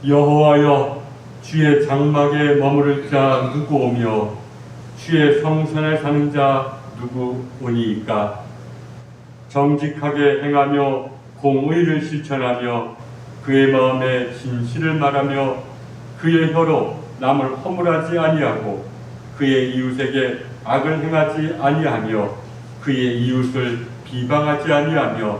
여호와여, 주의 장막에 머무를 자 누구오며 주의 성산에 사는 자 누구오니이까? 정직하게 행하며 공의를 실천하며 그의 마음에 진실을 말하며 그의 혀로 남을 허물하지 아니하고 그의 이웃에게 악을 행하지 아니하며 그의 이웃을 비방하지 아니하며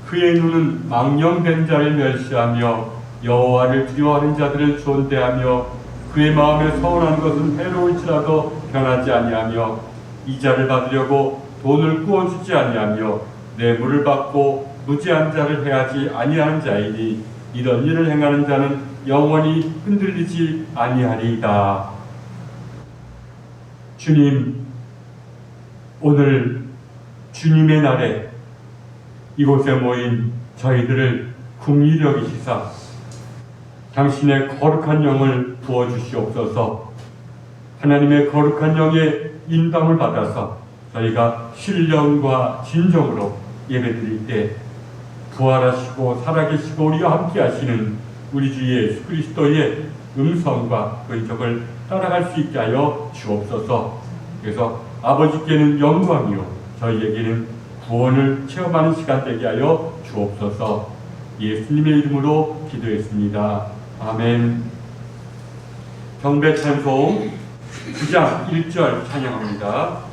그의 눈은 망령된 자를 멸시하며 여호와를 두려워하는 자들을 존대하며 그의 마음에 서운한 것은 해로울지라도 변하지 아니하며 이자를 받으려고 돈을 꾸어주지 아니하며 뇌물을 받고 무지한 자를 해하지 아니하는 자이니 이런 일을 행하는 자는 영원히 흔들리지 아니하리이다. 주님, 오늘 주님의 날에 이곳에 모인 저희들을 긍휼히 여기시사 당신의 거룩한 영을 부어주시옵소서. 하나님의 거룩한 영의 인방을 받아서 저희가 신령과 진정으로 예배드릴 때 부활하시고 살아계시고 우리와 함께 하시는 우리 주 예수 그리스도의 음성과 흔적을 따라갈 수 있게 하여 주옵소서. 그래서 아버지께는 영광이요 저희에게는 구원을 체험하는 시간 되게 하여 주옵소서. 예수님의 이름으로 기도했습니다. 아멘. 경배 찬송 9장 1절 찬양합니다.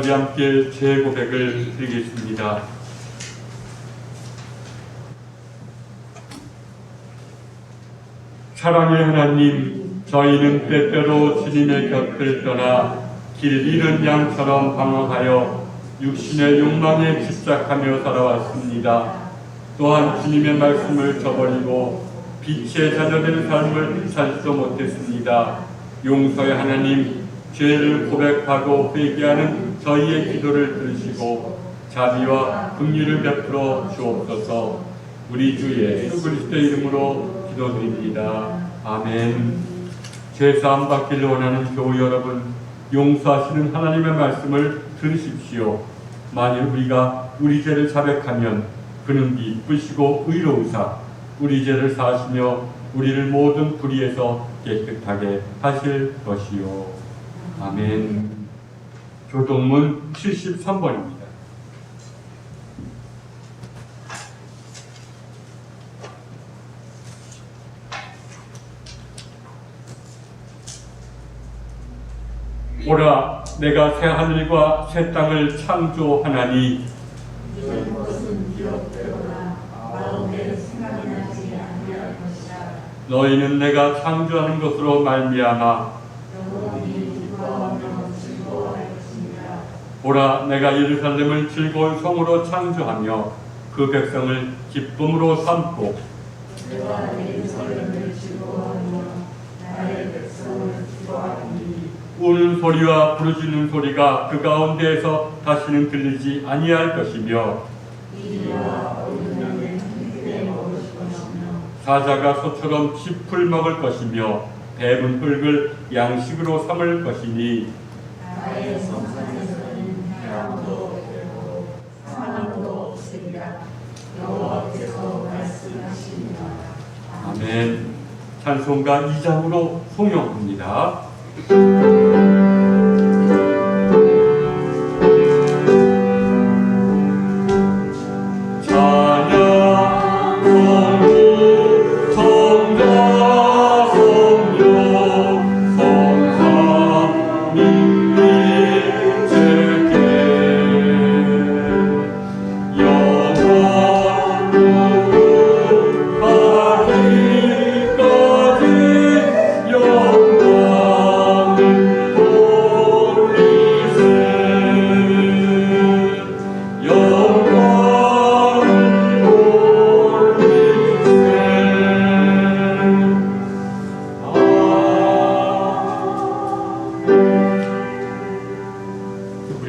우리 함께 제 고백을 드리겠습니다. 사랑의 하나님, 저희는 때때로 주님의 곁을 떠나 길 잃은 양처럼 방황하여 육신의 욕망에 집착하며 살아왔습니다. 또한 주님의 말씀을 저버리고 빛의 자녀된 삶을 살지도 못했습니다. 용서의 하나님, 죄를 고백하고 회개하는 저희의 기도를 들으시고 자비와 긍휼을 베풀어 주옵소서. 우리 주 예수 그리스도의 이름으로 기도드립니다. 아멘. 죄사함 받기를 원하는 교우 여러분, 용서하시는 하나님의 말씀을 들으십시오. 만일 우리가 우리 죄를 자백하면 그는 기쁘시고 의로우사 우리 죄를 사하시며 우리를 모든 불의에서 깨끗하게 하실 것이요. 아멘. 교동문 73번입니다. 오라, 내가 새 하늘과 새 땅을 창조하나니 이런 것은 기록되거나 마음에 생각나지 아니할 것이라. 너희는 내가 창조하는 것으로 말미암아 보라, 내가 예루살렘을 즐거운 성으로 창조하며 그 백성을 기쁨으로 삼고 내가 예루살렘을 즐거워하며 나의 백성을 기뻐하리니 우는 소리와 부르짖는 소리가 그 가운데에서 다시는 들리지 아니할 것이며 이리와 어린양을 함께 먹을 것이며 사자가 소처럼 짚을 먹을 것이며 뱀은 흙을 양식으로 삼을 것이니 나의 성산에서는 해함도 없고 사망도 없으리라. 여호와께서 말씀하시니라. 아멘. 찬송가 2장으로 송영합니다.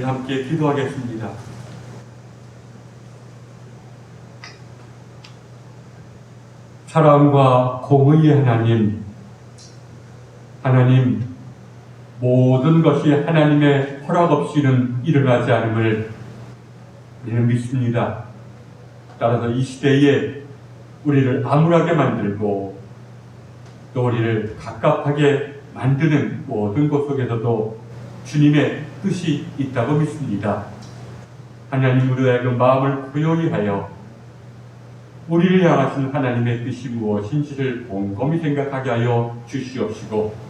함께 기도하겠습니다. 사랑과 공의의 하나님, 모든 것이 하나님의 허락 없이는 일어나지 않음을 우리는 믿습니다. 따라서 이 시대에 우리를 암울하게 만들고 또 우리를 갑갑하게 만드는 모든 것 속에서도 주님의 뜻이 있다고 믿습니다. 하나님으로 하여금 마음을 고요히 하여 우리를 향하신 하나님의 뜻이 무엇인지를 곰곰이 생각하게 하여 주시옵시고,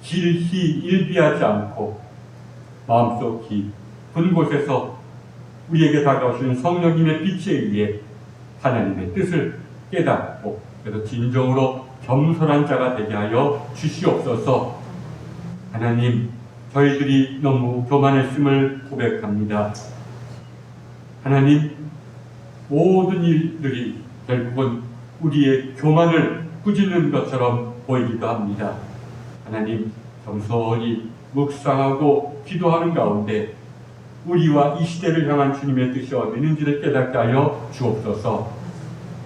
길히 일비하지 않고 마음속 깊은 곳에서 우리에게 다가오시는 성령님의 빛에 의해 하나님의 뜻을 깨닫고 그래서 진정으로 겸손한 자가 되게 하여 주시옵소서. 하나님, 저희들이 너무 교만했음을 고백합니다. 하나님, 모든 일들이 결국은 우리의 교만을 꾸짖는 것처럼 보이기도 합니다. 하나님, 겸손히 묵상하고 기도하는 가운데 우리와 이 시대를 향한 주님의 뜻이 어디 있는지를 깨닫게 하여 주옵소서.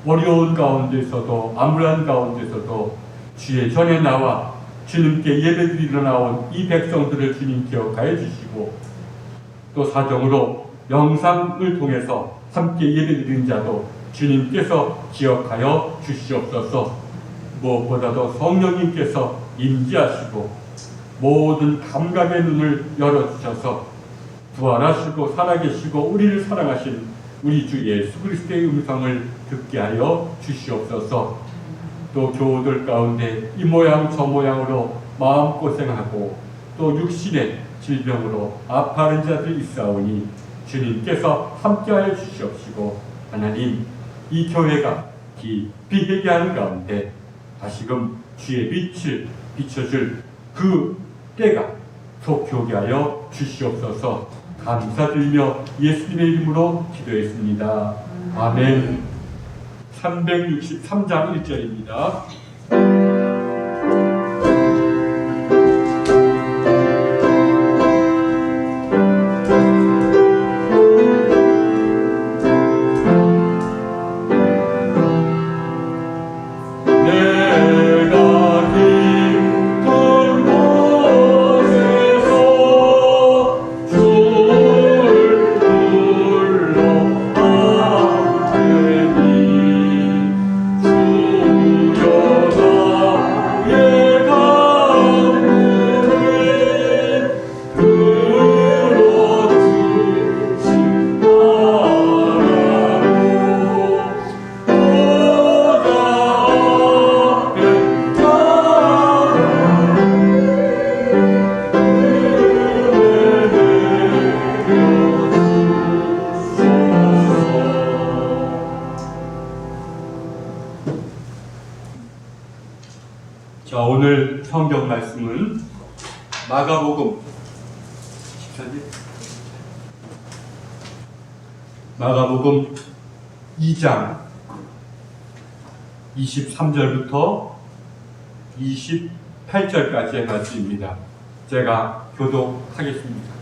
어려운 가운데서도 암울한 가운데서도 주의 전에 나와 주님께 예배드리러 나온 이 백성들을 주님 기억하여 주시고, 또 사정으로 영상을 통해서 함께 예배드리는 자도 주님께서 기억하여 주시옵소서. 무엇보다도 성령님께서 임재하시고 모든 감각의 눈을 열어주셔서 부활하시고 살아계시고 우리를 사랑하신 우리 주 예수 그리스도의 음성을 듣게 하여 주시옵소서. 또 교우들 가운데 이 모양 저 모양으로 마음고생하고 또 육신의 질병으로 아파하는 자들이 있사오니 주님께서 함께하여 주시옵시고, 하나님, 이 교회가 깊이 회개하는 가운데 다시금 주의 빛을 비춰줄 그 때가 속히 오게 하여 주시옵소서. 감사드리며 예수님의 이름으로 기도했습니다. 아멘. 363장 1절입니다. 자, 오늘 성경 말씀은 마가복음 2장 23절부터 28절까지의 말씀입니다. 제가 교독하겠습니다.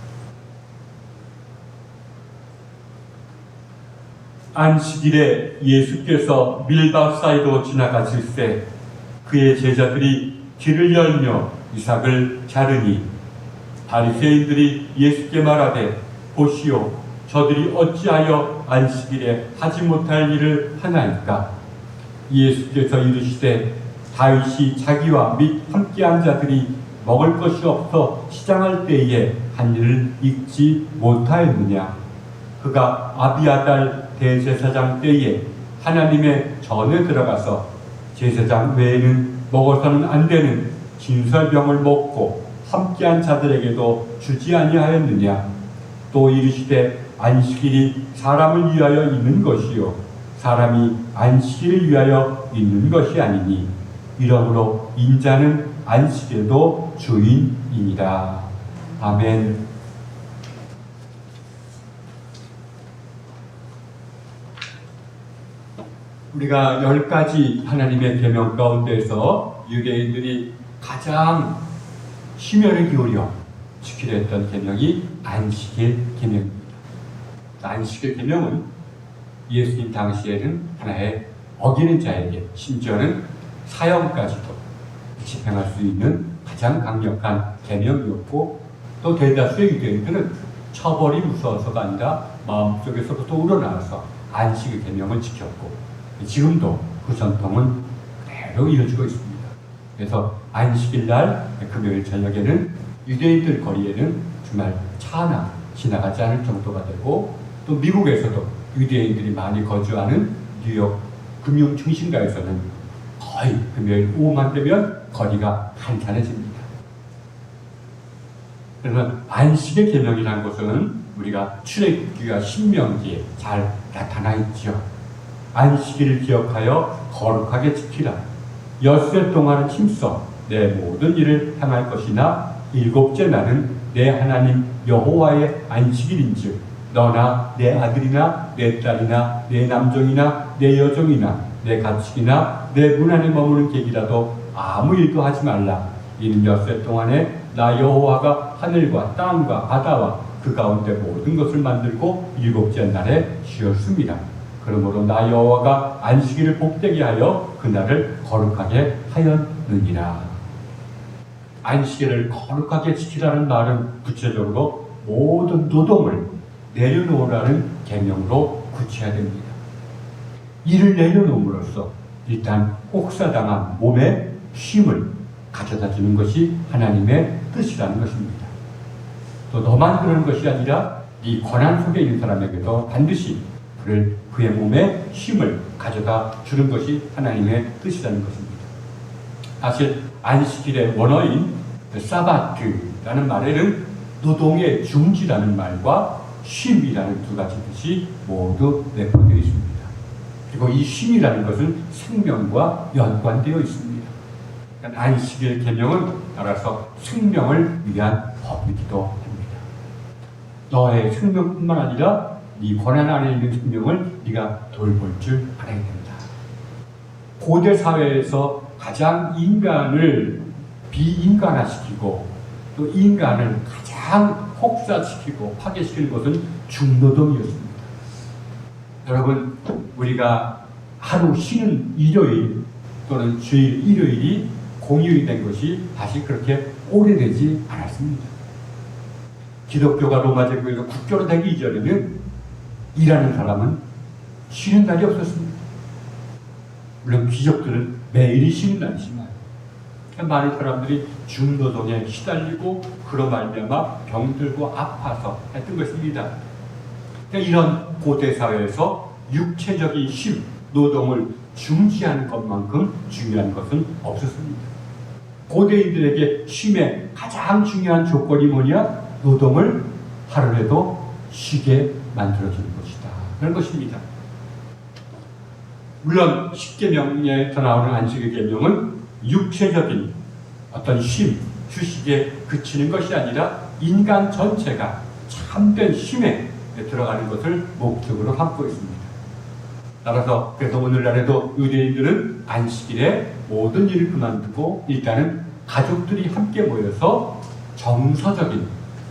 안식일에 예수께서 밀밭 사이로 지나가실 때 그의 제자들이 길을 열며 이삭을 자르니 바리새인들이 예수께 말하되, 보시오, 저들이 어찌하여 안식일에 하지 못할 일을 하나이까? 예수께서 이르시되, 다윗이 자기와 및 함께한 자들이 먹을 것이 없어 시장할 때에 한 일을 잊지 못하였느냐. 그가 아비아달 대제사장 때에 하나님의 전에 들어가서 제사장 외에는 먹어서는 안 되는 진설병을 먹고 함께한 자들에게도 주지 아니하였느냐. 또 이르시되 안식일이 사람을 위하여 있는 것이요 사람이 안식일을 위하여 있는 것이 아니니 이러므로 인자는 안식일도 주인이니라. 아멘. 우리가 10가지 하나님의 계명 가운데서 유대인들이 가장 심혈을 기울여 지키려 했던 계명이 안식일 계명입니다. 안식일 계명은 예수님 당시에는 하나의 어기는 자에게 심지어는 사형까지도 집행할 수 있는 가장 강력한 계명이었고, 또 대다수의 유대인들은 처벌이 무서워서가 아니라 마음속에서부터 우러나와서 안식일 계명을 지켰고, 지금도 그 전통은 그대로 이어지고 있습니다. 그래서 안식일 날 금요일 저녁에는 유대인들 거리에는 정말 차 하나 지나가지 않을 정도가 되고, 또 미국에서도 유대인들이 많이 거주하는 뉴욕 금융 중심가에서는 거의 금요일 오후만 되면 거리가 한산해집니다. 그러면 안식의 계명이라는 것은 우리가 출애굽기와 신명기에 잘 나타나 있죠. 안식일을 기억하여 거룩하게 지키라. 엿새 동안은 힘써 내 모든 일을 행할 것이나 일곱째 날은 내 하나님 여호와의 안식일인즉 너나 내 아들이나 내 딸이나 내 남종이나 내 여종이나 내 가축이나 내 문 안에 머무는 객이라도 아무 일도 하지 말라. 이는 엿새 동안에 나 여호와가 하늘과 땅과 바다와 그 가운데 모든 것을 만들고 일곱째 날에 쉬었습니다. 그러므로 나 여호와가 안식일을 복되게 하여 그날을 거룩하게 하였느니라. 안식일을 거룩하게 지키라는 말은 구체적으로 모든 노동을 내려놓으라는 계명으로 구체화됩니다. 이를 내려놓음으로써 일단 혹사당한 몸의 쉼을 가져다 주는 것이 하나님의 뜻이라는 것입니다. 또 너만 그러는 것이 아니라 네 권한 속에 있는 사람에게도 반드시 그의 몸에 쉼을 가져다 주는 것이 하나님의 뜻이라는 것입니다. 사실 안식일의 원어인 사바트라는 말에는 노동의 중지라는 말과 쉼이라는 두 가지 뜻이 모두 내포되어 있습니다. 그리고 이 쉼이라는 것은 생명과 연관되어 있습니다. 그러니까 안식일 계명은 따라서 생명을 위한 법이기도 합니다. 너의 생명뿐만 아니라 네 권한 안에 있는 생명을 네가 돌볼 줄 알아야 된다. 고대 사회에서 가장 인간을 비인간화시키고 또 인간을 가장 혹사시키고 파괴시키는 것은 중노동이었습니다. 여러분, 우리가 하루 쉬는 일요일 또는 주일 일요일이 공휴일이 된 것이 다시 그렇게 오래되지 않았습니다. 기독교가 로마 제국에서 국교로 되기 이전에는 일하는 사람은 쉬는 날이 없었습니다. 물론 귀족들은 매일이 쉬는 날이지만 많은 사람들이 중노동에 시달리고 그로 말미암아 병들고 아파서 했던 것입니다. 그러니까 이런 고대 사회에서 육체적인 쉼, 노동을 중지하는 것만큼 중요한 것은 없었습니다. 고대인들에게 쉼의 가장 중요한 조건이 뭐냐? 노동을 하루라도 쉬게 만들어주는 것이다. 그런 것입니다. 물론 십계명에서 나오는 안식일 계명은 육체적인 어떤 쉼, 휴식에 그치는 것이 아니라 인간 전체가 참된 쉼에 들어가는 것을 목적으로 삼고 있습니다. 따라서 그래서 오늘날에도 유대인들은 안식일에 모든 일을 그만두고 일단은 가족들이 함께 모여서 정서적인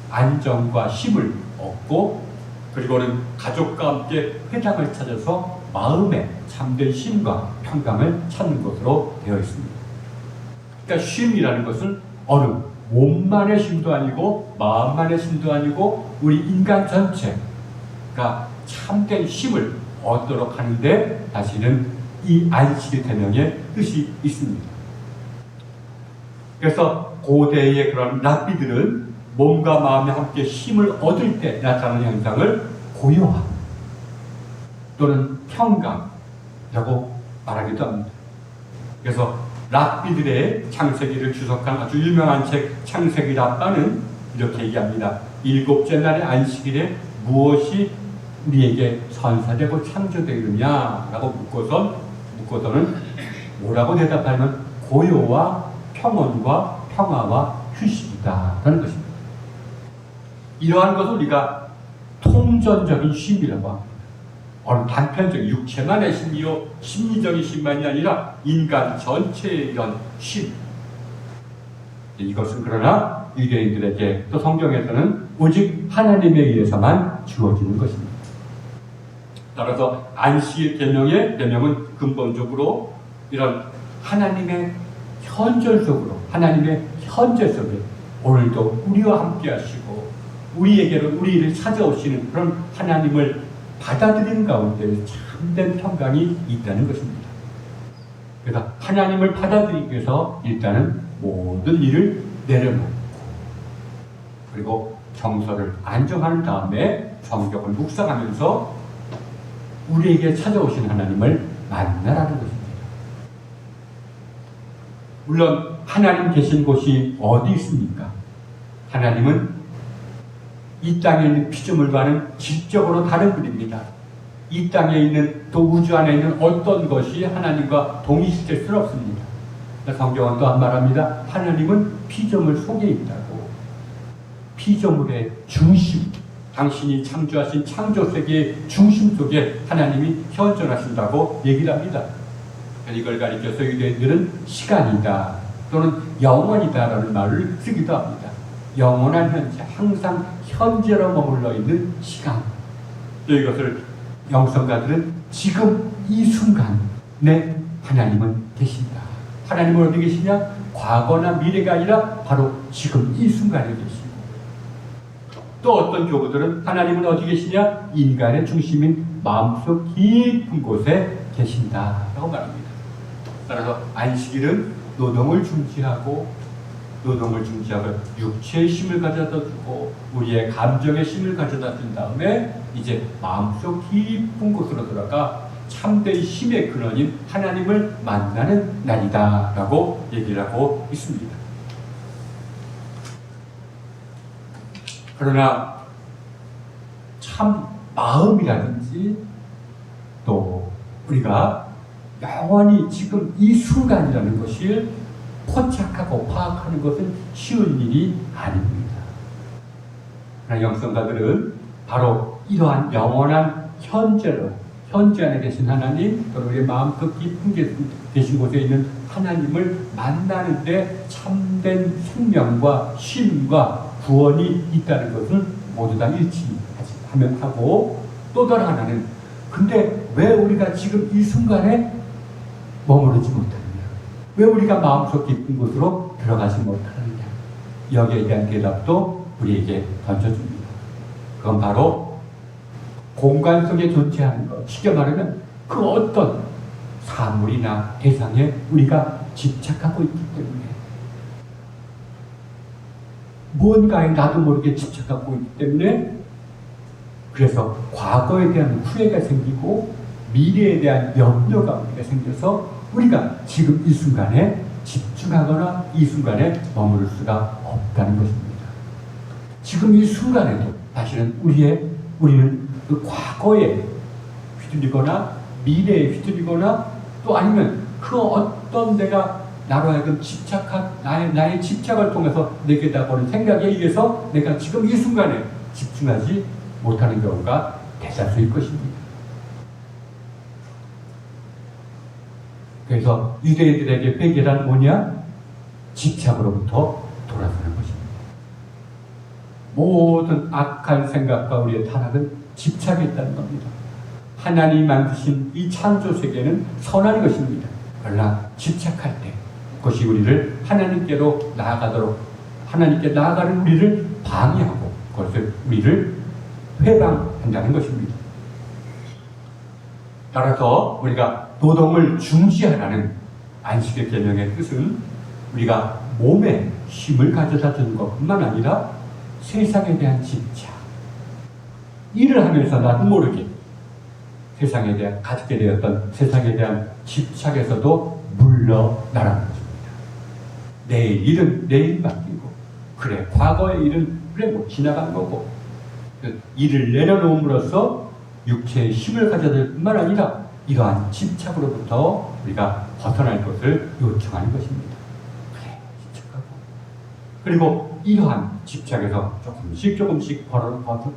안정과 쉼을 얻고, 그리고는 가족과 함께 회당을 찾아서 마음의 참된 쉼과 평강을 찾는 것으로 되어 있습니다. 그러니까 쉼이라는 것은 어느 몸만의 쉼도 아니고 마음만의 쉼도 아니고 우리 인간 전체가 참된 쉼을 얻도록 하는데 다시는 이 안식일 계명의 뜻이 있습니다. 그래서 고대의 그런 랍비들은 몸과 마음이 함께 힘을 얻을 때 나타나는 현상을 고요함 또는 평강이라고 말하기도 합니다. 그래서 랍비들의 창세기를 주석한 아주 유명한 책 창세기 랍바는 이렇게 얘기합니다. 일곱째 날의 안식일에 무엇이 우리에게 선사되고 창조되느냐라고 묻고서는 뭐라고 대답하면 고요와 평온과 평화와 휴식이다라는 것입니다. 이러한 것을 우리가 통전적인 쉼이라고 합니다. 어느 단편적인 육체만의 쉼이요 심리적인 쉼만이 아니라 인간 전체의 이런 쉼. 이것은 그러나 유대인들에게 또 성경에서는 오직 하나님에 의해서만 주어지는 것입니다. 따라서 안식일 계명은 근본적으로 이런 하나님의 현존 속으로 하나님의 현재 속에 오늘도 우리와 함께 하시고 우리를 찾아오시는 그런 하나님을 받아들이는 가운데 참된 평강이 있다는 것입니다. 그래서 하나님을 받아들이기 위해서 일단은 모든 일을 내려놓고 그리고 정서를 안정한 다음에 성경을 묵상하면서 우리에게 찾아오신 하나님을 만나라는 것입니다. 물론 하나님 계신 곳이 어디 있습니까? 하나님은 이 땅에 있는 피조물과는 질적으로 다른 분입니다. 이 땅에 있는 또 우주 안에 있는 어떤 것이 하나님과 동일시될 수는 없습니다. 성경은 또 한 말합니다. 하나님은 피조물 속에 있다고. 피조물의 중심, 당신이 창조하신 창조세계의 중심 속에 하나님이 현존하신다고 얘기를 합니다. 이걸 가리켜서 유대인들은 시간이다 또는 영원이다라는 말을 쓰기도 합니다. 영원한 현재, 항상 현재로 머물러 있는 시간. 또 이것을 영성가들은 지금 이 순간에 하나님은 계신다. 하나님은 어디 계시냐? 과거나 미래가 아니라 바로 지금 이 순간에 계시고, 또 어떤 교부들은 하나님은 어디 계시냐? 인간의 중심인 마음속 깊은 곳에 계신다라고 말합니다. 따라서 안식일은 노동을 중지하고 육체의 힘을 가져다 주고 우리의 감정의 힘을 가져다 준 다음에 이제 마음속 깊은 곳으로 들어가 참된 힘의 근원인 하나님을 만나는 날이다라고 얘기를 하고 있습니다. 그러나 참 마음이라든지 또 우리가 영원히 지금 이 순간이라는 것을 포착하고 파악하는 것은 쉬운 일이 아닙니다. 그러나 영성가들은 바로 이러한 영원한 현재 안에 계신 하나님, 또 우리의 마음속 깊은 계신 곳에 있는 하나님을 만나는데 참된 생명과 쉼과 구원이 있다는 것을 모두 다 일치하고, 또 다른 하나는 근데 왜 우리가 지금 이 순간에 머무르지 못하느냐? 왜 우리가 마음속 깊은 곳으로 들어가지 못하느냐? 여기에 대한 대답도 우리에게 던져줍니다. 그건 바로 공간 속에 존재하는 것, 쉽게 말하면 그 어떤 사물이나 대상에 우리가 집착하고 있기 때문에, 무언가에 나도 모르게 집착하고 있기 때문에, 그래서 과거에 대한 후회가 생기고 미래에 대한 염려가 우리가 생겨서 우리가 지금 이 순간에 집중하거나 이 순간에 머무를 수가 없다는 것입니다. 지금 이 순간에도 사실은 우리는 그 과거에 휘둘리거나 미래에 휘둘리거나 또 아니면 그 어떤 내가 나로 하여금 나의 집착을 통해서 내게다 보는 생각에 의해서 내가 지금 이 순간에 집중하지 못하는 경우가 대다수일 것입니다. 그래서 유대인들에게 회개란 뭐냐? 집착으로부터 돌아서는 것입니다. 모든 악한 생각과 우리의 타락은 집착에 있다는 겁니다. 하나님이 만드신 이 창조 세계는 선한 것입니다. 그러나 집착할 때 그것이 우리를 하나님께로 나아가도록, 하나님께 나아가는 우리를 방해하고 그것을 우리를 회방한다는 것입니다. 따라서 우리가 노동을 중지하라는 안식의 계명의 뜻은 우리가 몸에 힘을 가져다 주는 것뿐만 아니라 세상에 대한 집착, 일을 하면서 나도 모르게 세상에 대한 가지게 되었던 세상에 대한 집착에서도 물러나라는 것입니다. 내일 일은 내일 맡기고, 그래 과거의 일은 그래 뭐 지나간 거고, 일을 내려놓음으로써 육체의 힘을 가져야 될 뿐만 아니라 이러한 집착으로부터 우리가 벗어날 것을 요청하는 것입니다. 그래 집착하고, 그리고 이러한 집착에서 조금씩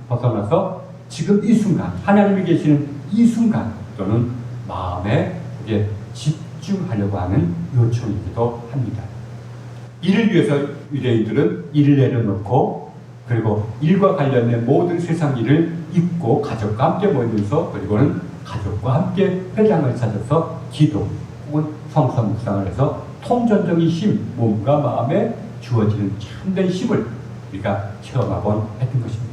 벗어나서 지금 이 순간, 하나님이 계시는 이 순간 또는 마음에 이제 집중하려고 하는 요청이기도 합니다. 이를 위해서 유대인들은 일을 내려놓고, 그리고 일과 관련된 모든 세상 일을 잊고 가족과 함께 모이면서, 그리고는 가족과 함께 회당을 찾아서 기도 혹은 성서 묵상을 해서 통전적인 힘, 몸과 마음에 주어지는 참된 힘을 우리가 체험하곤 했던 것입니다.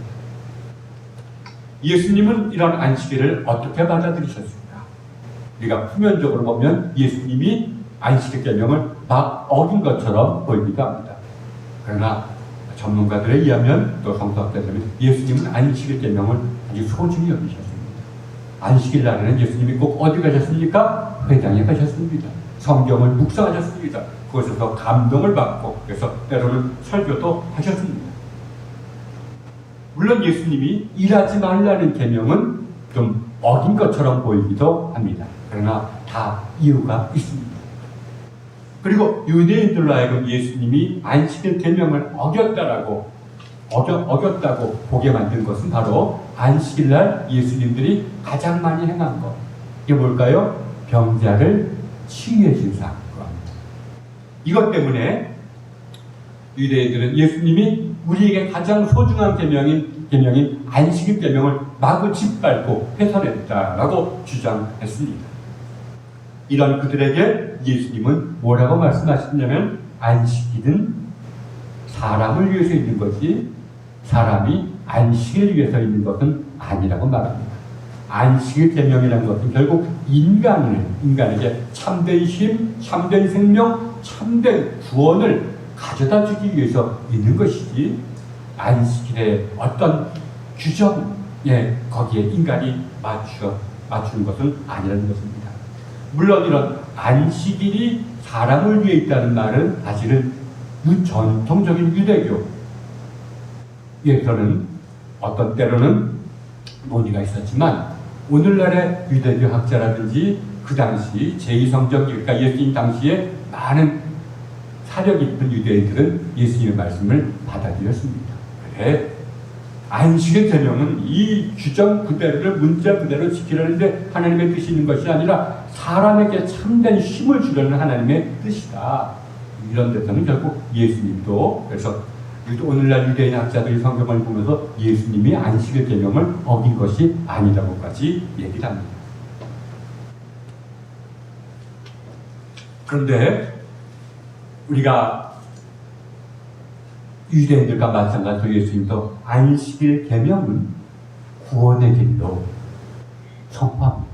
예수님은 이런 안식일을 어떻게 받아들이셨습니까? 우리가 표면적으로 보면 예수님이 안식일 계명을 막 어긴 것처럼 보이기도 합니다. 그러나 전문가들에 의하면, 또 성서학자들에 의하면 예수님은 안식일 계명을 아주 소중히 여기셨습니다. 안식일 날에는 예수님이 꼭 어디 가셨습니까? 회당에 가셨습니다. 성경을 묵상하셨습니다. 그곳에서 감동을 받고, 그래서 때로는 설교도 하셨습니다. 물론 예수님이 일하지 말라는 계명은 좀 어긴 것처럼 보이기도 합니다. 그러나 다 이유가 있습니다. 그리고 유대인들로 하여금 예수님이 안식일 계명을 어겼다고 보게 만든 것은 바로 안식일 날 예수님들이 가장 많이 행한 것. 이게 뭘까요? 병자를 치유해 준 사건. 이것 때문에 유대인들은 예수님이 우리에게 가장 소중한 계명인 안식일 계명을 마구 짓밟고 훼손했다라고 주장했습니다. 이런 그들에게 예수님은 뭐라고 말씀하셨냐면, 안식일은 사람을 위해서 있는 것이 사람이 안식을 위해서 있는 것은 아니라고 말합니다. 안식일 계명이라는 것은 결국 인간에게 참된 힘, 참된 생명, 참된 구원을 가져다 주기 위해서 있는 것이지, 안식일의 어떤 규정에 거기에 인간이 맞추는 것은 아니라는 것입니다. 물론 이런 안식일이 사람을 위해 있다는 말은 사실은 전통적인 유대교에서는 어떤 때로는 논의가 있었지만, 오늘날의 유대교 학자라든지 그 당시 제2성경, 그러니까 예수님 당시에 많은 사력 깊은 유대인들은 예수님의 말씀을 받아들였습니다. 그래, 안식의 계명은 이 규정 그대로를 문자 그대로 지키려는데 하나님의 뜻이 있는 것이 아니라 사람에게 참된 힘을 주려는 하나님의 뜻이다. 이런 데서는 결국 예수님도, 그래서 오늘날 유대인 학자들이 성경을 보면서 예수님이 안식의 계명을 어긴 것이 아니라고까지 얘기를 합니다. 그런데 우리가 유대인들과 마찬가지로 예수님도 안식일 계명은 구원의 길로 선포합니다.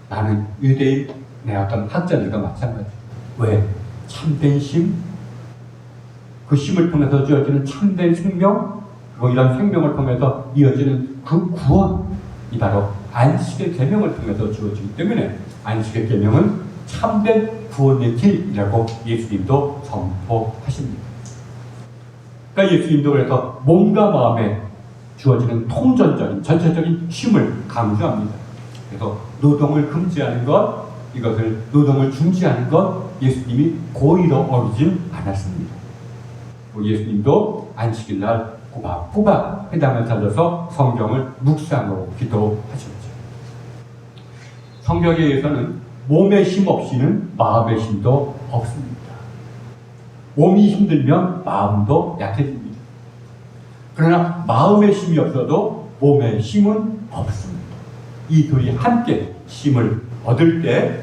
나는 유대인 내 어떤 학자들과 마찬가지. 왜? 참된 힘, 그 힘을 통해서 주어지는 참된 생명, 그리고 이런 생명을 통해서 이어지는 그 구원이 바로 안식의 계명을 통해서 주어지기 때문에 안식의 계명은 참된 구원의 길이라고 예수님도 선포하십니다. 그러니까 예수님도 그래서 몸과 마음에 주어지는 통전적인 전체적인 힘을 강조합니다. 그래서 노동을 금지하는 것, 이것을 노동을 중지하는 것, 예수님이 고의로 어기진 않았습니다. 예수님도 안식일 날 꼬박꼬박 회당을 찾아서 성경을 묵상하고 기도하셨죠. 성경에 의해서는 몸의 힘 없이는 마음의 힘도 없습니다. 몸이 힘들면 마음도 약해집니다. 그러나 마음의 힘이 없어도 몸의 힘은 없습니다. 이 둘이 함께 힘을 얻을 때,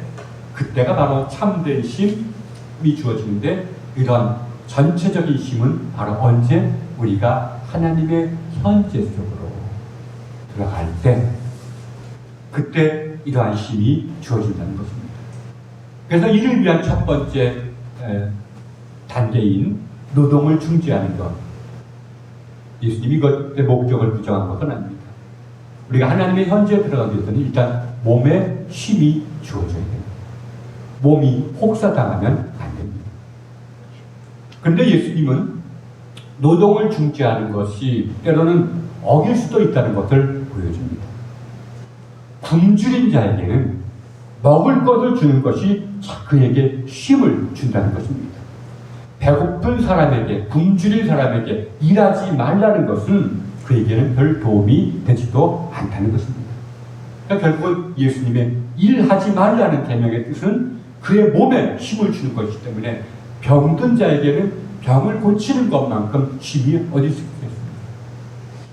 그때가 바로 참된 힘이 주어지는데, 이런 전체적인 힘은 바로 언제 우리가 하나님의 현재 속으로 들어갈 때, 그때 이러한 힘이 주어진다는 것입니다. 그래서 이를 위한 첫 번째 단계인 노동을 중지하는 것. 예수님이 이것의 목적을 부정한 것은 아닙니다. 우리가 하나님의 현재에 들어가기 위해서는 일단 몸에 힘이 주어져야 됩니다. 몸이 혹사당하면 안 됩니다. 그런데 예수님은 노동을 중지하는 것이 때로는 어길 수도 있다는 것을 보여줍니다. 굶주린 자에게는 먹을 것을 주는 것이 그에게 힘을 준다는 것입니다. 배고픈 사람에게, 굶주린 사람에게 일하지 말라는 것은 그에게는 별 도움이 되지도 않다는 것입니다. 그러니까 결국은 예수님의 일하지 말라는 계명의 뜻은 그의 몸에 힘을 주는 것이기 때문에 병든 자에게는 병을 고치는 것만큼 힘이 어디 있겠습니까?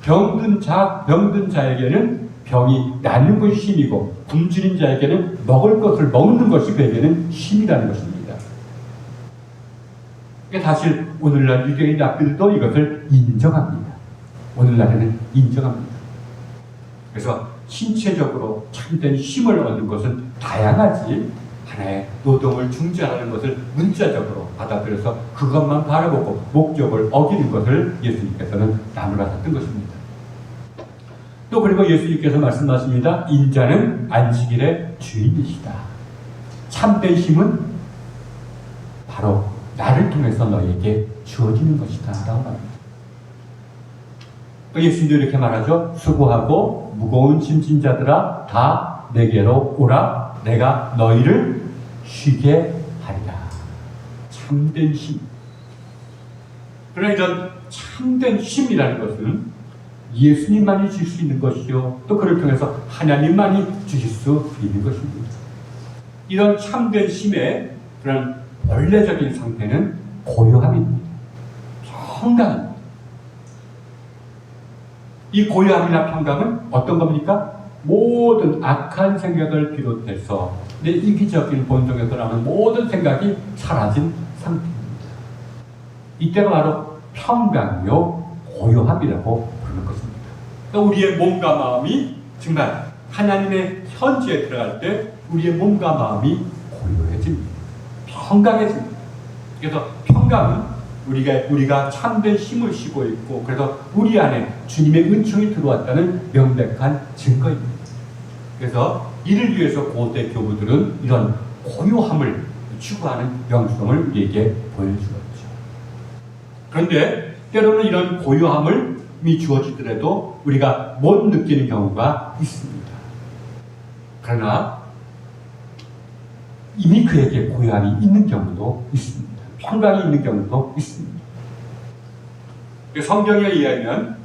병든 자에게는 병이 낫는 것이 힘이고 굶주린 자에게는 먹을 것을 먹는 것이 그에게는 힘이라는 것입니다. 그러니까 사실 오늘날 유대인 랍비들도 이것을 인정합니다. 오늘날에는 인정합니다. 그래서 신체적으로 참된 힘을 얻는 것은 다양하지 하나의 노동을 중지하는 것을 문자적으로 받아들여서 그것만 바라보고 목적을 어기는 것을 예수님께서는 나무라셨던 것입니다. 또 그리고 예수님께서 말씀하십니다. 인자는 안식일의 주인이시다. 참된 힘은 바로 나를 통해서 너에게 주어지는 것이다 라고 합니다. 예수님도 이렇게 말하죠. 수고하고 무거운 짐진 자들아 다 내게로 오라. 내가 너희를 쉬게 하리라. 참된 힘. 그러나 이런 참된 힘이라는 것은 예수님만이 줄 수 있는 것이요. 또 그를 통해서 하나님만이 주실 수 있는 것입니다. 이런 참된 힘의 그런 원래적인 상태는 고요함입니다. 평강입니다. 이 고요함이나 평강은 어떤 겁니까? 모든 악한 생각을 비롯해서 내 이기적인 본성에서 나오는 모든 생각이 사라진 상태입니다. 이때가 바로 평강이요 고요함이라고 부르는 것입니다. 그러니까 우리의 몸과 마음이 정말 하나님의 현지에 들어갈 때 우리의 몸과 마음이 고요해집니다. 평강해집니다. 그래서 평강은 우리가 참된 힘을 쉬고 있고 그래서 우리 안에 주님의 은총이 들어왔다는 명백한 증거입니다. 그래서 이를 위해서 고대 교부들은 이런 고요함을 추구하는 영성을 우리에게 보여주었죠. 그런데 때로는 이런 고요함이 주어지더라도 우리가 못 느끼는 경우가 있습니다. 그러나 이미 그에게 고요함이 있는 경우도 있습니다. 평강이 있는 경우도 있습니다. 성경에 의하면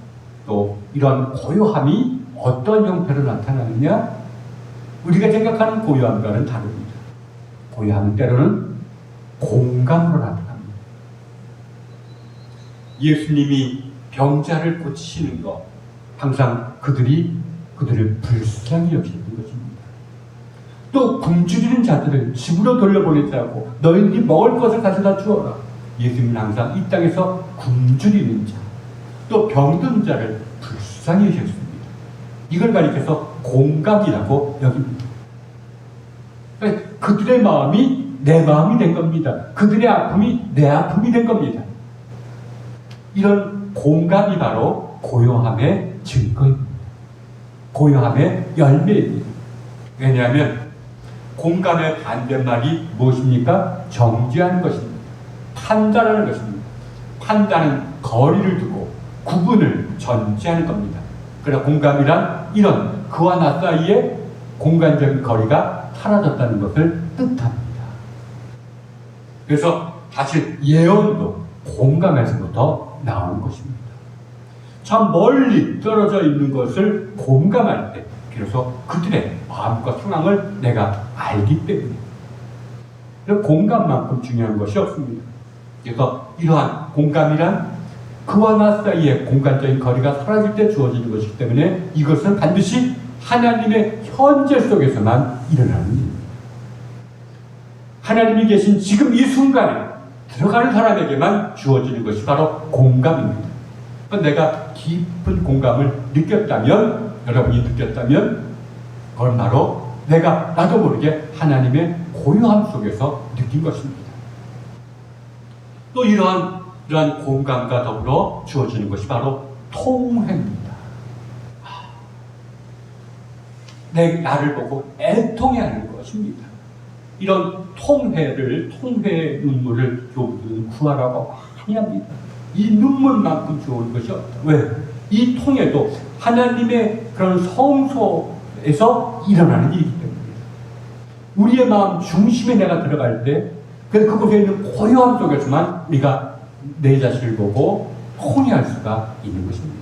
또 이런 고요함이 어떤 형태로 나타나느냐? 우리가 생각하는 고요함과는 다릅니다. 고요함은 때로는 공감으로 나타납니다. 예수님이 병자를 고치시는 것, 항상 그들을 불쌍히 여기는 것입니다. 또 굶주리는 자들을 집으로 돌려보내자고 너희들이 먹을 것을 가져다 주어라. 예수님은 항상 이 땅에서 굶주리는 자, 또 병든 자를 불쌍히 여겼습니다. 이걸 가리켜서 공감이라고 여깁니다. 그들의 마음이 내 마음이 된 겁니다. 그들의 아픔이 내 아픔이 된 겁니다. 이런 공감이 바로 고요함의 증거입니다. 고요함의 열매입니다. 왜냐하면 공감의 반대말이 무엇입니까? 정죄하는 것입니다. 판단하는 것입니다. 판단은 거리를 두고 구분을 전제하는 겁니다. 그러나 공감이란 이런 그와 나 사이에 공간적인 거리가 사라졌다는 것을 뜻합니다. 그래서 사실 예언도 공감에서부터 나오는 것입니다. 참 멀리 떨어져 있는 것을 공감할 때 비로소 그들의 마음과 상황을 내가 알기 때문에 공감만큼 중요한 것이 없습니다. 그래서 이러한 공감이란 그와 나 사이의 공간적인 거리가 사라질 때 주어지는 것이기 때문에 이것은 반드시 하나님의 현재 속에서만 일어나는 일입니다. 하나님이 계신 지금 이 순간에 들어가는 사람에게만 주어지는 것이 바로 공감입니다. 내가 깊은 공감을 느꼈다면, 여러분이 느꼈다면 그건 바로 내가 나도 모르게 하나님의 고요함 속에서 느낀 것입니다. 또 이러한 공감과 더불어 주어지는 것이 바로 통회입니다. 나를 보고 애통해하는 것입니다. 이런 통회의 눈물을 교부들은 구하라고 많이 합니다. 이 눈물만큼 좋은 것이 없다. 왜? 이 통회도 하나님의 그런 성소에서 일어나는 일이기 때문입니다. 우리의 마음 중심에 내가 들어갈 때 그곳에 있는 고요함 속에서만 우리가 내 자신을 보고 통회할 수가 있는 것입니다.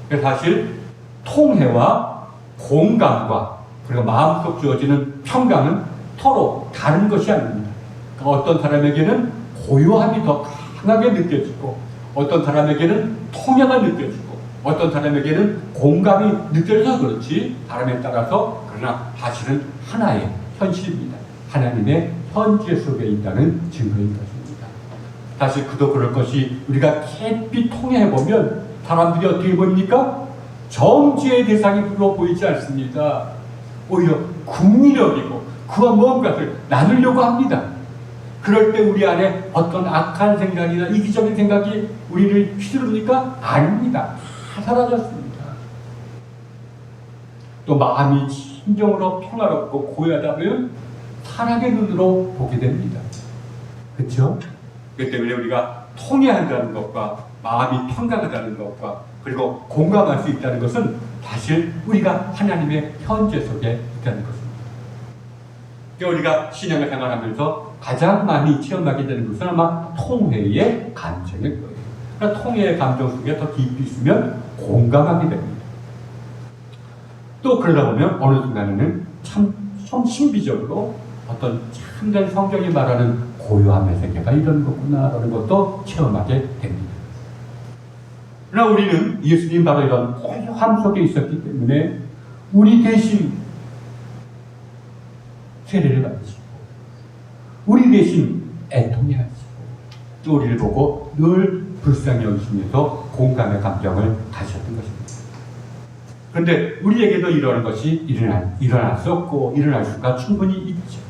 그래서 사실 통회와 공감과 그리고 마음속 주어지는 평강은 서로 다른 것이 아닙니다. 그러니까 어떤 사람에게는 고요함이 더 강하게 느껴지고 어떤 사람에게는 통해가 느껴지고 어떤 사람에게는 공감이 느껴져서 그렇지 사람에 따라서 그러나 사실은 하나의 현실입니다. 하나님의 현재 속에 있다는 증거인 것입니다. 사실 그도 그럴 것이 우리가 깊이 통해보면 사람들이 어떻게 보입니까? 정죄의 대상으로 보이지 않습니다. 오히려 국민력이고 그와 무언가를 나누려고 합니다. 그럴 때 우리 안에 어떤 악한 생각이나 이기적인 생각이 우리를 휘두릅니까? 아닙니다. 다 사라졌습니다. 또 마음이 진정으로 평화롭고 고요하다 보면 사랑의 눈으로 보게 됩니다. 그렇죠? 그렇기 때문에 우리가 통해한다는 것과 마음이 평강하다는 것과 그리고 공감할 수 있다는 것은 사실 우리가 하나님의 현재 속에 있다는 것입니다. 우리가 신앙을 생활하면서 가장 많이 체험하게 되는 것은 아마 통회의 감정일 거예요. 그러니까 통회의 감정 속에 더 깊이 있으면 공감하게 됩니다. 또 그러다 보면 어느 순간에는 참 신비적으로 어떤 참된 성경이 말하는 고요함의 세계가 이런 거구나라는 것도 체험하게 됩니다. 그러나 우리는 예수님 바로 이런 고요함 속에 있었기 때문에 우리 대신 세례를 받으시고 우리 대신 애통해 하시고 또 우리를 보고 늘 불쌍히 여기시면서 공감의 감정을 가졌던 것입니다. 그런데 우리에게도 이러한 것이 일어났었고 일어날 수가 충분히 있죠.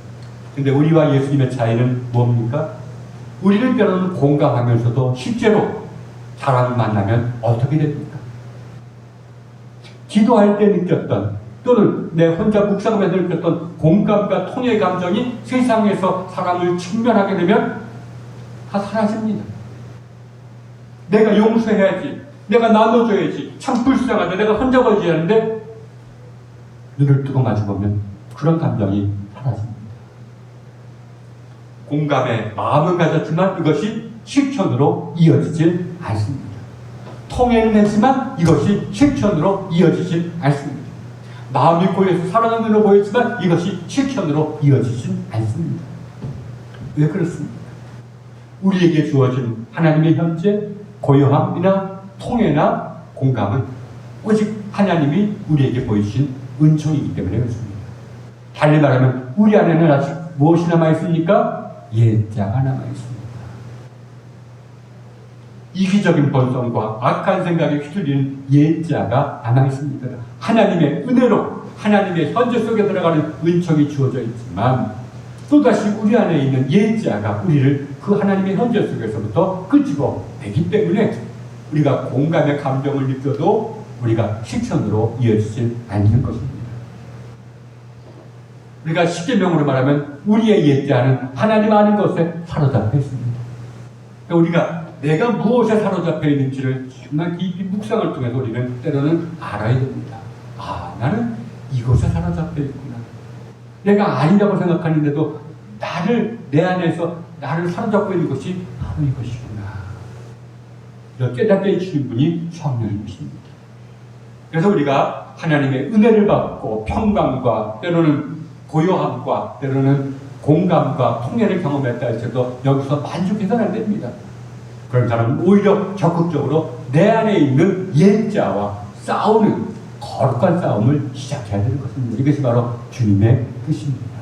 그런데 우리와 예수님의 차이는 뭡니까? 우리는 때로는 공감하면서도 실제로 사람을 만나면 어떻게 됩니까? 기도할 때 느꼈던 또는 내 혼자 묵상하면서 느꼈던 공감과 통해의 감정이 세상에서 사람을 직면하게 되면 다 사라집니다. 내가 용서해야지, 내가 나눠줘야지, 참 불쌍하다, 내가 혼자 걸지 않는데 눈을 뜨고 마주보면 그런 감정이 사라집니다. 공감에 마음은 가졌지만 이것이 실천으로 이어지질 않습니다. 통해는 했지만 이것이 실천으로 이어지질 않습니다. 마음이 고여서 사랑하는 눈으로 보였지만 이것이 실천으로 이어지질 않습니다. 왜 그렇습니까? 우리에게 주어진 하나님의 현재 고요함이나 통해나 공감은 오직 하나님이 우리에게 보이신 은총이기 때문에 그렇습니다. 달리 말하면 우리 안에는 아직 무엇이 남아있습니까? 예자가 남아있습니다. 이기적인 본성과 악한 생각에 휘둘리는 예자가 남아있습니다. 하나님의 은혜로 하나님의 현재 속에 들어가는 은총이 주어져 있지만 또다시 우리 안에 있는 예자가 우리를 그 하나님의 현재 속에서부터 끄집어내기 때문에 우리가 공감의 감정을 느껴도 우리가 실천으로 이어지지 않는 것입니다. 우리가 십계명으로 말하면 우리의 예자는 하나님 아는 것에 사로잡혀 있습니다. 우리가 내가 무엇에 사로잡혀 있는지를 정말 깊이 묵상을 통해서 우리는 때로는 알아야 됩니다. 아, 나는 이것에 사로잡혀 있구나. 내가 아니라고 생각하는데도 내 안에서 나를 사로잡고 있는 것이 바로 이것이구나. 이렇게 깨닫게 해주시는 분이 성령님이십니다. 그래서 우리가 하나님의 은혜를 받고 평강과 때로는 고요함과 때로는 공감과 통해를 경험했다 할지라도 여기서 만족해서는 안 됩니다. 그런 사람은 오히려 적극적으로 내 안에 있는 예자와 싸우는 거룩한 싸움을 시작해야 되는 것입니다. 이것이 바로 주님의 뜻입니다.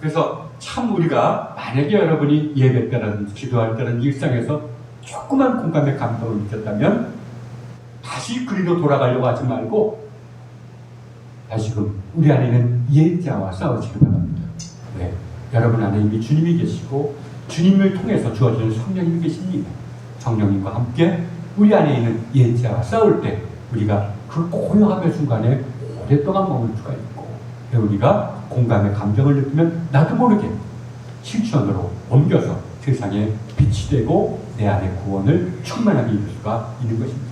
그래서 참 우리가 만약에 여러분이 예배 때라든지 기도할 때라든지 일상에서 조그만 공감의 감동을 느꼈다면 다시 그리로 돌아가려고 하지 말고 다시금 우리 안에 있는 예자와 싸우시기 바랍니다. 왜? 여러분 안에 이미 주님이 계시고 주님을 통해서 주어지는 성령님이 계십니다. 성령님과 함께 우리 안에 있는 옛자와 싸울 때 우리가 그 고요함의 순간에 오랫동안 머물 수가 있고, 우리가 공감의 감정을 느끼면 나도 모르게 실천으로 옮겨서 세상에 빛이 되고 내 안의 구원을 충만하게 이룰 수가 있는 것입니다.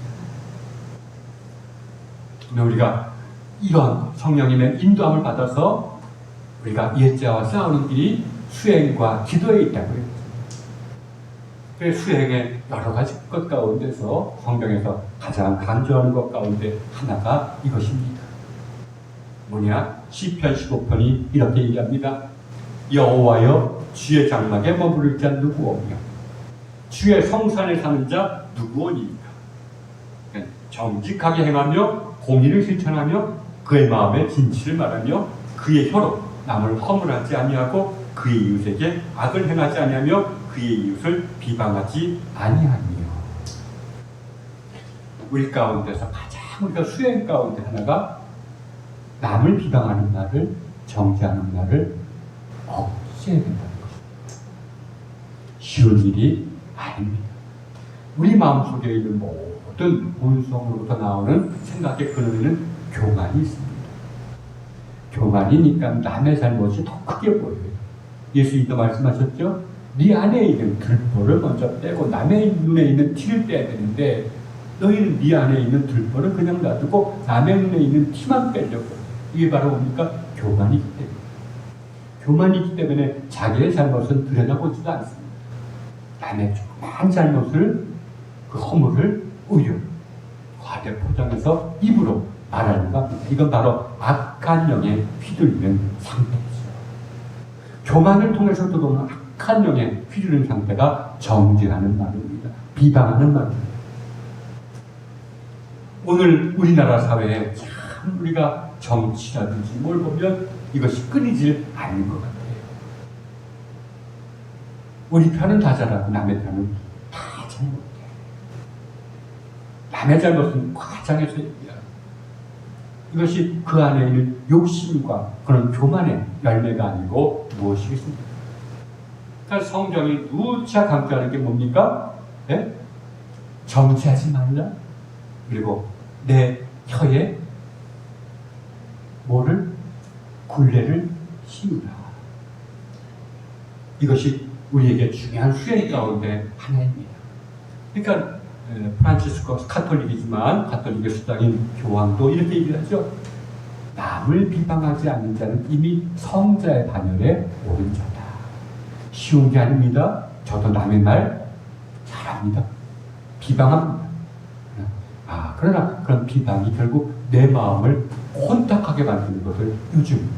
우리가 이러한 성령님의 인도함을 받아서 우리가 옛자와 싸우는 길이 수행과 기도에 있다고 해요. 그 수행의 여러 가지 것 가운데서 성경에서 가장 강조하는 것 가운데 하나가 이것입니다. 뭐냐? 시편 15편이 이렇게 얘기합니다. 여호와여, 주의 장막에 머무를 자 누구 없냐? 주의 성산에 사는 자 누구 오니까? 정직하게 행하며 공의를 실천하며 그의 마음에 진실을 말하며 그의 혀로 남을 허물하지 아니하고 그의 이웃에게 악을 행하지 아니하며 그의 이웃을 비방하지 아니하며. 우리 가운데서 가장 우리가 수행 가운데 하나가 남을 비방하는 말을, 정죄하는 말을 억제해야 된다는 것입니다. 쉬운 일이 아닙니다. 우리 마음속에 있는 모든 본성으로부터 나오는 생각의 근원에는 교만이 있습니다. 교만이니까 남의 잘못이 더 크게 보여요. 예수님도 말씀하셨죠? 네 안에 있는 들보를 먼저 빼고 남의 눈에 있는 티를 빼야 되는데 너희는 네 안에 있는 들보를 그냥 놔두고 남의 눈에 있는 티만 빼려고 해요. 이게 바로 뭡니까? 교만이기 때문에. 교만이기 때문에 자기의 잘못은 들여다보지도 않습니다. 남의 조그만 잘못을, 그 허물을 오히려 과대 포장해서 입으로 말하는가 합니다. 이건 바로 악한 영에 휘둘리는 상태이죠. 교만을 통해서 들어오는 악한 영에 휘둘리는 상태가 정죄하는 말입니다. 비방하는 말입니다. 오늘 우리나라 사회에 참 우리가 정치라든지 뭘 보면 이것이 끊이질 않는 것 같아요. 우리 편은 다 잘하고 남의 편은 다 잘못해요. 남의 잘못은 과장해서 얘기하고, 이것이 그 안에 있는 욕심과 그런 교만의 열매가 아니고 무엇이겠습니까? 그러니까 성경이 누차 강조하는 게 뭡니까? 네? 정죄하지 말라. 그리고 내 혀에 뭐를? 굴레를 씌우라. 이것이 우리에게 중요한 수행 가운데 하나입니다. 그러니까 프란치스코 카톨릭이지만 가톨릭의 수장인 교황도 이렇게 얘기를 하죠. 남을 비방하지 않는 자는 이미 성자의 반열에 오른 자다. 쉬운 게 아닙니다. 저도 남의 말 잘합니다. 비방합니다. 그러나 그런 비방이 결국 내 마음을 혼탁하게 만드는 것을 요즘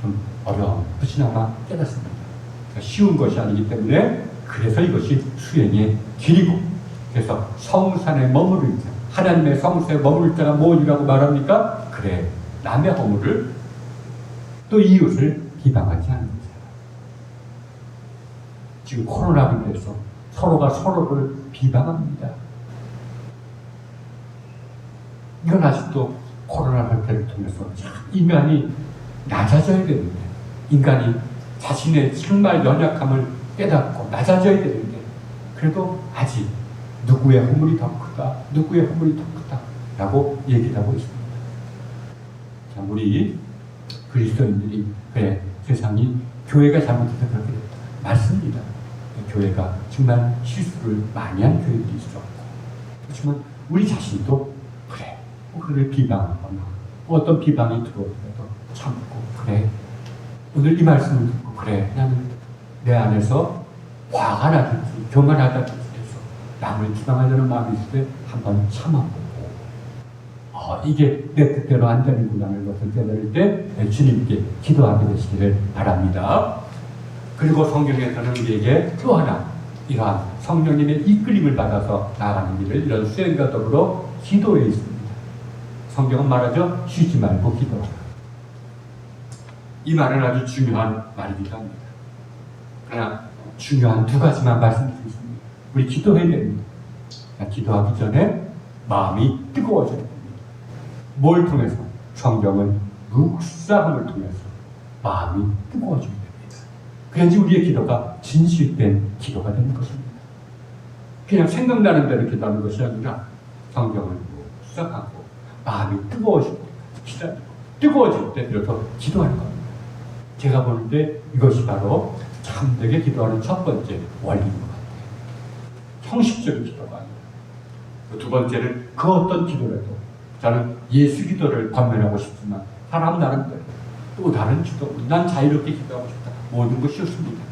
좀 어렴풋이나마 깨닫습니다. 그러니까 쉬운 것이 아니기 때문에 그래서 이것이 수행의 길이고, 그래서 성산에 머무를 자, 하나님의 성소에 머무를 자가 무엇이라고 말합니까? 그래, 남의 허물을 또 이웃을 비방하지 않는 자. 지금 코로나로 인해서 서로가 서로를 비방합니다. 이건 아직도 코로나 사태를 통해서 참 인간이 낮아져야 되는데, 인간이 자신의 정말 연약함을 깨닫고 낮아져야 되는데, 그래도 아직 누구의 허물이 더 크다, 누구의 허물이 더 크다 라고 얘기를 하고 있습니다. 자, 우리 그리스도인들이 그래, 세상이 교회가 잘못해서 그렇게 됐다. 맞습니다. 교회가 정말 실수를 많이 한 교회들이 있었고, 그렇지만 우리 자신도 그래, 그를 비방하거나 어떤 비방이 들어오더라도 참고, 그래, 오늘 이 말씀을 듣고 그래, 나는 내 안에서 화가 나든지 교만하다든지 해서 남을 비방하려는 마음이 있을 때 한번 참아보고, 이게 내 뜻대로 안 되는구나를 것을 깨달을 때 주님께 기도하게 되시기를 바랍니다. 그리고 성경에서는 우리에게 또 하나 이러한 성령님의 이끌림을 받아서 나아가는 길을 이런 수행과 더불어 기도에 있습니다. 성경은 말하죠. 쉬지 말고 기도하라. 이 말은 아주 중요한 말이기도 합니다. 그러나 중요한 두 가지만 말씀드리겠습니다. 우리 기도해야 됩니다. 기도하기 전에 마음이 뜨거워져야 됩니다. 뭘 통해서? 성경은 묵상함을 통해서 마음이 뜨거워져야 됩니다. 그래야지 우리의 기도가 진실된 기도가 되는 것입니다. 그냥 생각나는 대로 기도하는 것이 아니라 성경을 수사하고 마음이 뜨거워지고 기다리고 뜨거워질 때 비로소 기도하는 겁니다. 제가 보는데 이것이 바로 참되게 기도하는 첫 번째 원리인 것 같아요. 형식적인 기도가 아니라. 두 번째는 그 어떤 기도라도 저는 예수 기도를 권면하고 싶지만 사람 나름대로 또 다른 기도, 난 자유롭게 기도하고 싶다. 모든 것이 좋습니다.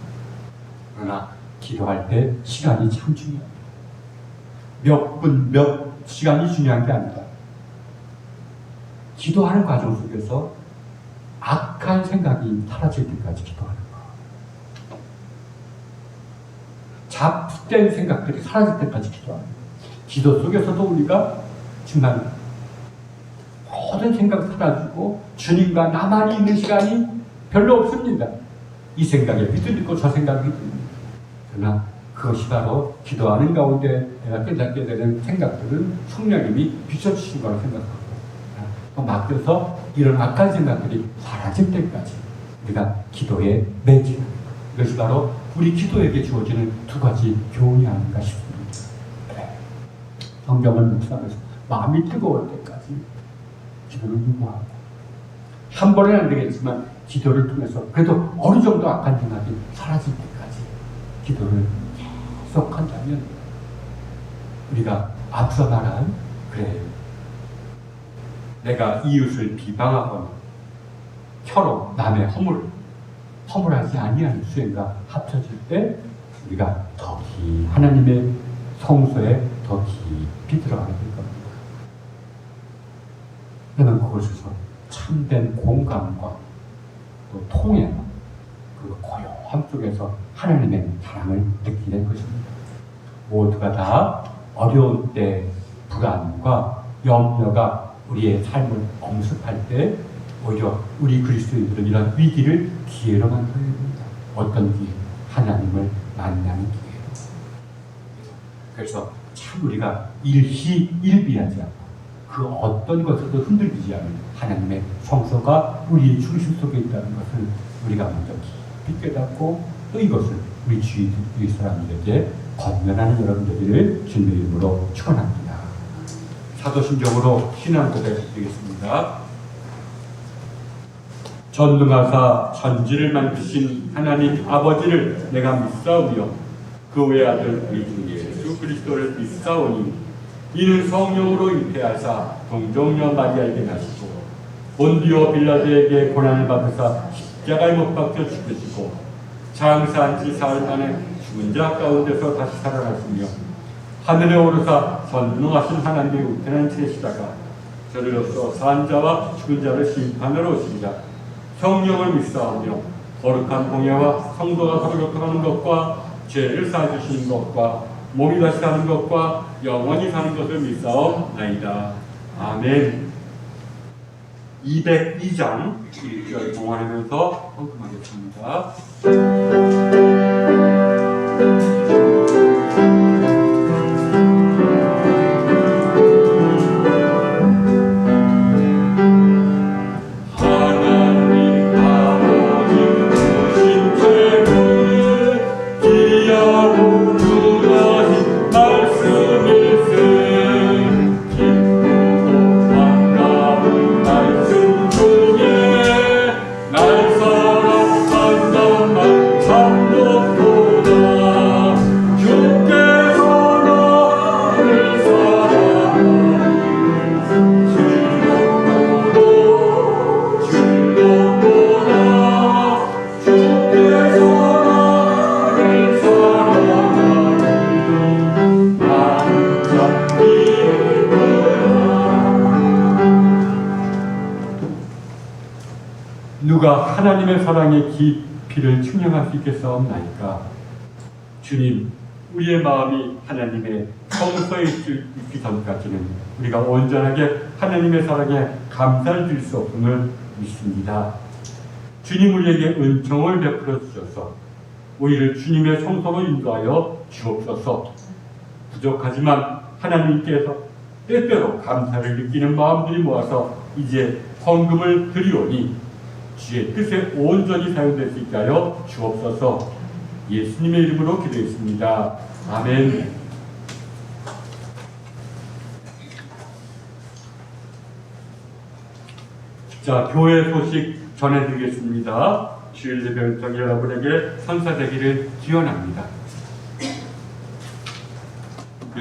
그러나 기도할 때 시간이 참 중요합니다. 몇 분, 몇 시간이 중요한 게 아니라 기도하는 과정 속에서 악한 생각이 사라질 때까지 기도하는 거. 잡된 생각들이 사라질 때까지 기도하는 거. 기도 속에서도 우리가 정말 모든 생각 사라지고 주님과 나만이 있는 시간이 별로 없습니다. 이 생각에 휘둘리고 저 생각에 휘둘립니다. 그러나 그것이 바로 기도하는 가운데 내가 깨닫게 되는 생각들은 성령님이 비춰주신 거라고 생각하고 맡겨서 이런 악한 생각들이 사라질 때까지 우리가 기도에 매진하는 것. 이것이 바로 우리 기도에게 주어지는 두 가지 교훈이 아닌가 싶습니다. 성경을 묵상해서 마음이 뜨거울 때까지 기도를 유무하고 한 번은 안 되겠지만 기도를 통해서 그래도 어느 정도 악한 생각이 사라질 때까지 기도를 계속 한다면 우리가 앞서 말한 그래 내가 이웃을 비방하거나 혀로 남의 허물하지 아니하는 수행과 합쳐질 때 우리가 더 깊이 하나님의 성소에 더 깊이 들어가게 될 겁니다. 그러면 그곳에서 참된 공감과 또 통해 그리고 고요함 속에서 하나님의 사랑을 느끼게 될 것입니다. 모두가 다 어려운 때 불안과 염려가 우리의 삶을 엄습할 때 오히려 우리 그리스도인들은 이런 위기를 기회로 만들어야 됩니다. 어떤 기회? 하나님을 만나는 기회로. 그래서 참 우리가 일희일비하지 않고 그 어떤 것에도 흔들리지 않은 하나님의 성소가 우리의 중심 속에 있다는 것을 우리가 먼저 깊이 깨닫고 또 이것을 우리 주위 사람들에게 권면하는 여러분들을 주님의 이름으로 축원합니다. 사도신경으로 신앙 고백 드리겠습니다. 전능하사 천지를 만드신 하나님 아버지를 내가 믿사오며 그 외아들 우리 주 예수 그리스도를 믿사오니 이는 성령으로 잉태하사 동정녀 마리아에게 나시고 본디오 빌라도에게 고난을 받으사 십자가에 못 박혀 죽으시고 장사한 지 사흘 만에 죽은 자 가운데서 다시 살아나시며 하늘에 오르사 전능하신 하나님의 우편한 채시다가 저리로서 산 자와 죽은 자를 심판하러 오시리라. 성령을 믿사오며 거룩한 공예와 성도가 서로 교통하는 것과 죄를 사주시는 것과 몸이 다시 사는 것과 영원히 사는 것을 믿사옵나이다. 아멘. 202장 1절 봉헌하면서 헌금하겠습니다. 누가 하나님의 사랑의 깊이를 측량할 수 있겠사옵나이까. 주님, 우리의 마음이 하나님의 성소에 있기 전까지는 우리가 온전하게 하나님의 사랑에 감사를 드릴 수 없음을 믿습니다. 주님, 우리에게 은총을 베풀어 주셔서 우리를 주님의 성소로 인도하여 주옵소서. 부족하지만 하나님께서 때때로 감사를 느끼는 마음들이 모아서 이제 헌금을 드리오니 주의 뜻에 온전히 사용될 수 있게 하여 주옵소서. 예수님의 이름으로 기도했습니다. 아멘. 자, 교회 소식 전해드리겠습니다. 주일 예배운동 여러분에게 선사되기를 기원합니다.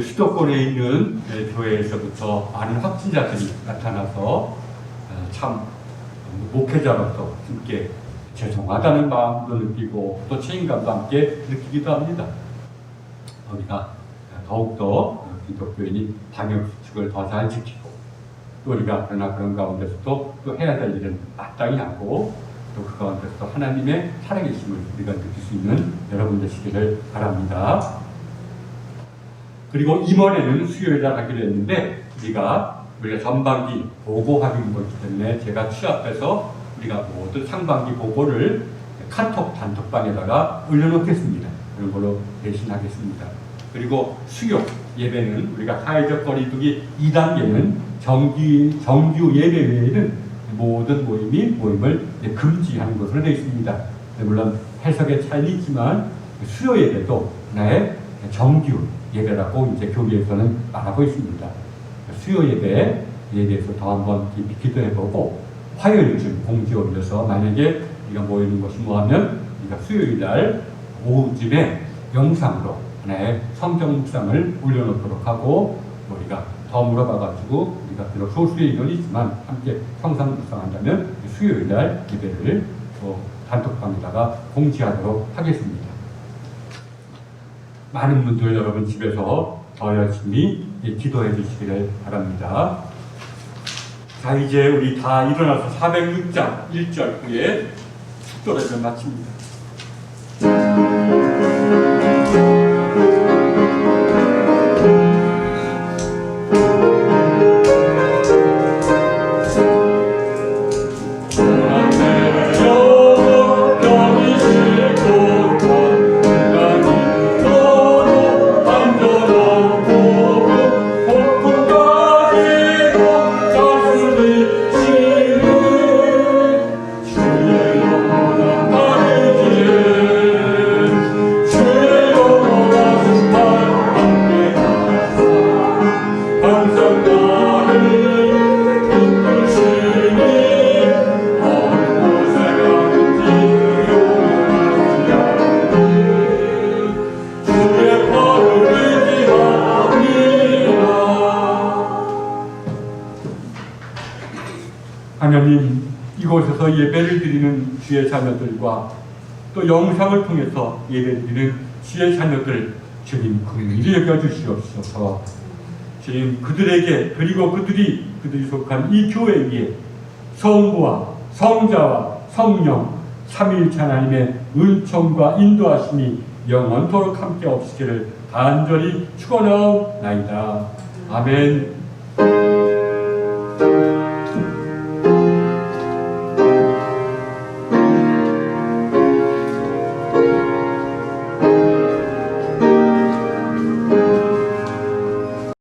수도권에 있는 교회에서부터 많은 확진자들이 나타나서 참 목회자로서 함께 죄송하다는 마음도 느끼고 또 책임감도 함께 느끼기도 합니다. 우리가 더욱더 기독교인이 방역수칙을 더 잘 지키고 또 우리가 그러나 그런 가운데서도 또 해야 될 일은 마땅히 하고 또 그 가운데서 하나님의 살아계심을 우리가 느낄 수 있는 여러분 되시기를 바랍니다. 그리고 이번에는 수요일 날 하기로 했는데 우리가 전반기 보고 하기인 거기 때문에 제가 취합해서 우리가 모두 상반기 보고를 카톡 단톡방에다가 올려놓겠습니다. 그런 걸로 대신하겠습니다. 그리고 수요 예배는 우리가 사회적 거리두기 2단계는 정규 예배 외에는 모든 모임을 금지하는 것으로 되어 있습니다. 물론 해석의 차이는 있지만 수요 예배도 하나의 정규 예배라고 이제 교리에서는 말하고 있습니다. 수요 예배에 대해서 더 한번 기도해보고 화요일쯤 공지에 올려서 만약에 우리가 모이는 것이 뭐하면 우리가 수요일 날 오후쯤에 영상으로 하나의 성경 묵상을 올려놓도록 하고 우리가 더 물어봐가지고 우리가 비록 소수의 의견이 있지만 함께 성경 묵상한다면 수요일 날 예배를 단톡방에다가 공지하도록 하겠습니다. 많은 분들 여러분 집에서 더 열심히 기도해 주시기를 바랍니다. 자, 이제 우리 다 일어나서 406장 1절 후에 축도를 마칩니다. 하나님, 이곳에서 예배를 드리는 주의 자녀들과 또 영상을 통해서 예배드리는 주의 자녀들 주님 긍휼히 여겨주시옵소서. 주님 그들에게 그리고 그들이 속한 이 교회 위에 성부와 성자와 성령 삼위일체 하나님의 은총과 인도하심이 영원토록 함께 없으기를 간절히 축원하옵나이다. 아멘.